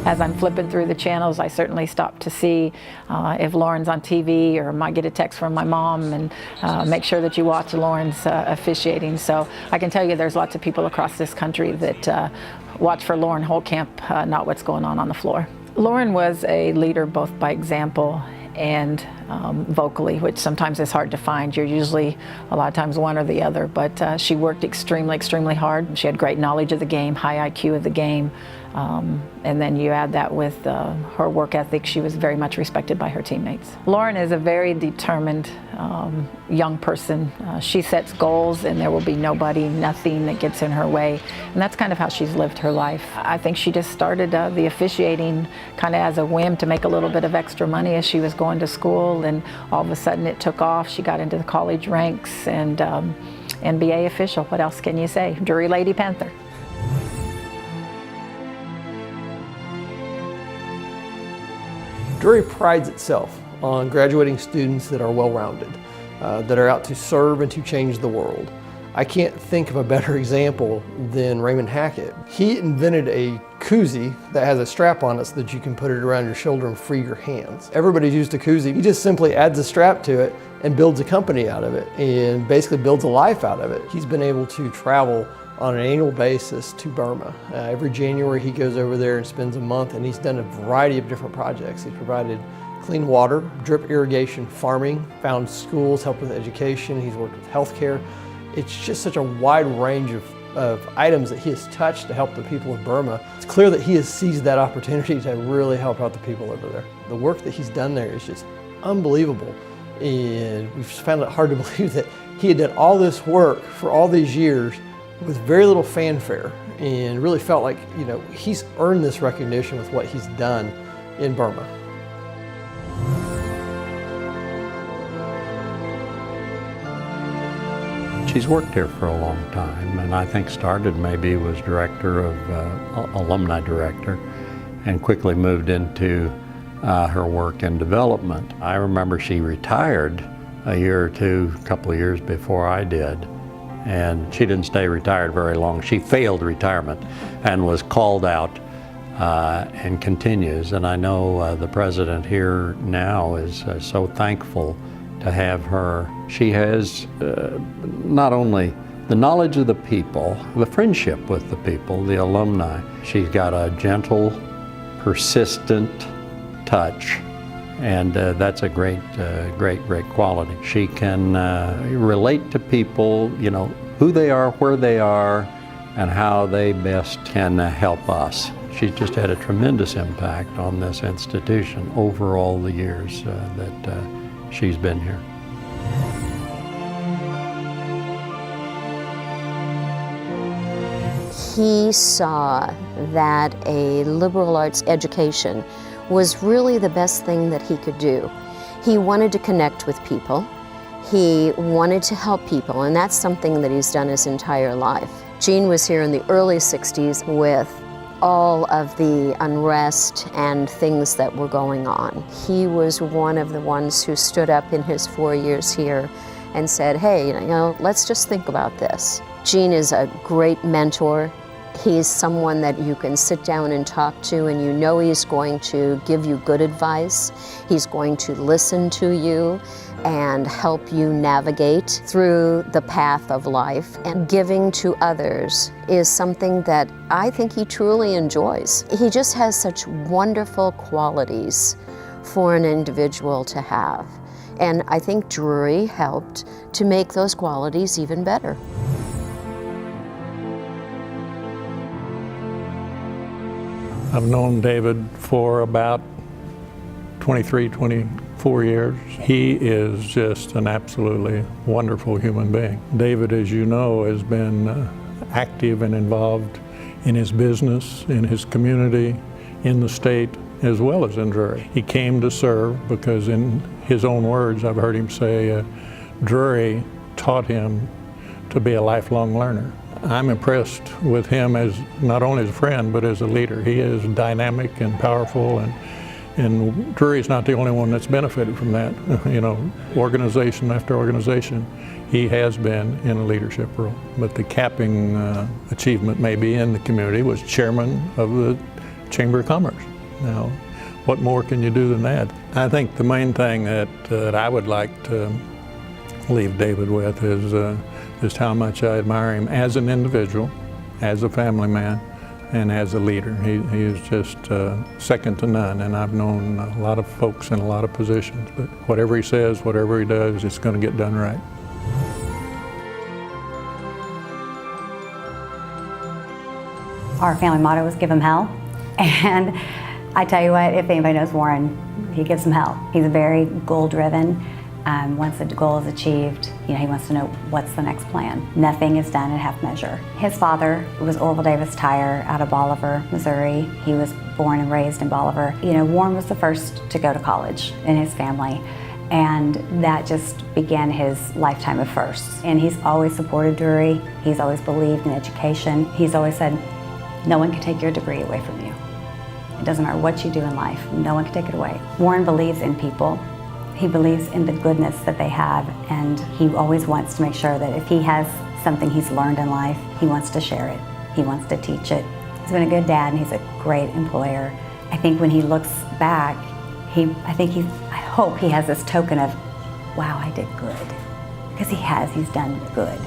As I'm flipping through the channels, I certainly stop to see if Lauren's on TV, or might get a text from my mom and make sure that you watch Lauren's officiating. So I can tell you there's lots of people across this country that watch for Lauren Holtkamp, not what's going on the floor. Lauren was a leader both by example and vocally, which sometimes is hard to find. You're usually a lot of times one or the other, but she worked extremely hard. She had great knowledge of the game, high IQ of the game, and then you add that with her work ethic. She was very much respected by her teammates. Lauren is a very determined young person. She sets goals, and there will be nothing that gets in her way, and that's kind of how she's lived her life. I think she just started the officiating kind of as a whim to make a little bit of extra money as she was going to school, and all of a sudden it took off. She got into the college ranks and NBA official. What else can you say? Drury Lady Panther. Drury prides itself on graduating students that are well-rounded, that are out to serve and to change the world. I can't think of a better example than Raymond Hackett. He invented a koozie that has a strap on it so that you can put it around your shoulder and free your hands. Everybody's used to koozie. He just simply adds a strap to it and builds a company out of it, and basically builds a life out of it. He's been able to travel on an annual basis to Burma. Every January he goes over there and spends a month, and he's done a variety of different projects. He's provided clean water, drip irrigation, farming, found schools, helped with education. He's worked with healthcare. It's just such a wide range of items that he has touched to help the people of Burma. It's clear that he has seized that opportunity to really help out the people over there. The work that he's done there is just unbelievable. And we've found it hard to believe that he had done all this work for all these years with very little fanfare, and really felt like, you know, he's earned this recognition with what he's done in Burma. She's worked here for a long time, and I think started maybe was director of alumni director, and quickly moved into her work in development. I remember she retired a couple of years before I did. And she didn't stay retired very long. She failed retirement and was called out and continues. And I know the president here now is so thankful to have her. She has not only the knowledge of the people, the friendship with the people, the alumni. She's got a gentle, persistent touch. And that's a great quality. She can relate to people, you know, who they are, where they are, and how they best can help us. She's just had a tremendous impact on this institution over all the years that she's been here. He saw that a liberal arts education was really the best thing that he could do. He wanted to connect with people. He wanted to help people, and that's something that he's done his entire life. Gene was here in the early 60s with all of the unrest and things that were going on. He was one of the ones who stood up in his 4 years here and said, hey, you know, let's just think about this. Gene is a great mentor. He's someone that you can sit down and talk to, and you know he's going to give you good advice. He's going to listen to you and help you navigate through the path of life. And giving to others is something that I think he truly enjoys. He just has such wonderful qualities for an individual to have. And I think Drury helped to make those qualities even better. I've known David for about 23, 24 years. He is just an absolutely wonderful human being. David, as you know, has been active and involved in his business, in his community, in the state, as well as in Drury. He came to serve because, in his own words, I've heard him say, Drury taught him to be a lifelong learner. I'm impressed with him as not only as a friend, but as a leader. He is dynamic and powerful, and Drury's not the only one that's benefited from that. You know, organization after organization, he has been in a leadership role. But the capping achievement maybe in the community was chairman of the Chamber of Commerce. Now, what more can you do than that? I think the main thing that I would like to leave David with is just how much I admire him as an individual, as a family man, and as a leader. He is just second to none, and I've known a lot of folks in a lot of positions, but whatever he says, whatever he does, it's going to get done right. Our family motto is give him hell, and I tell you what, if anybody knows Warren, he gives them hell. He's very goal-driven. Once the goal is achieved, you know, he wants to know what's the next plan. Nothing is done in half measure. His father was Orville Davis Tyer out of Bolivar, Missouri. He was born and raised in Bolivar. You know, Warren was the first to go to college in his family, and that just began his lifetime of firsts. And he's always supported Drury. He's always believed in education. He's always said, no one can take your degree away from you. It doesn't matter what you do in life, no one can take it away. Warren believes in people. He believes in the goodness that they have, and he always wants to make sure that if he has something he's learned in life, he wants to share it. He wants to teach it. He's been a good dad, and he's a great employer. I think when he looks back, I hope he has this token of, wow, I did good. Because he has, he's done good.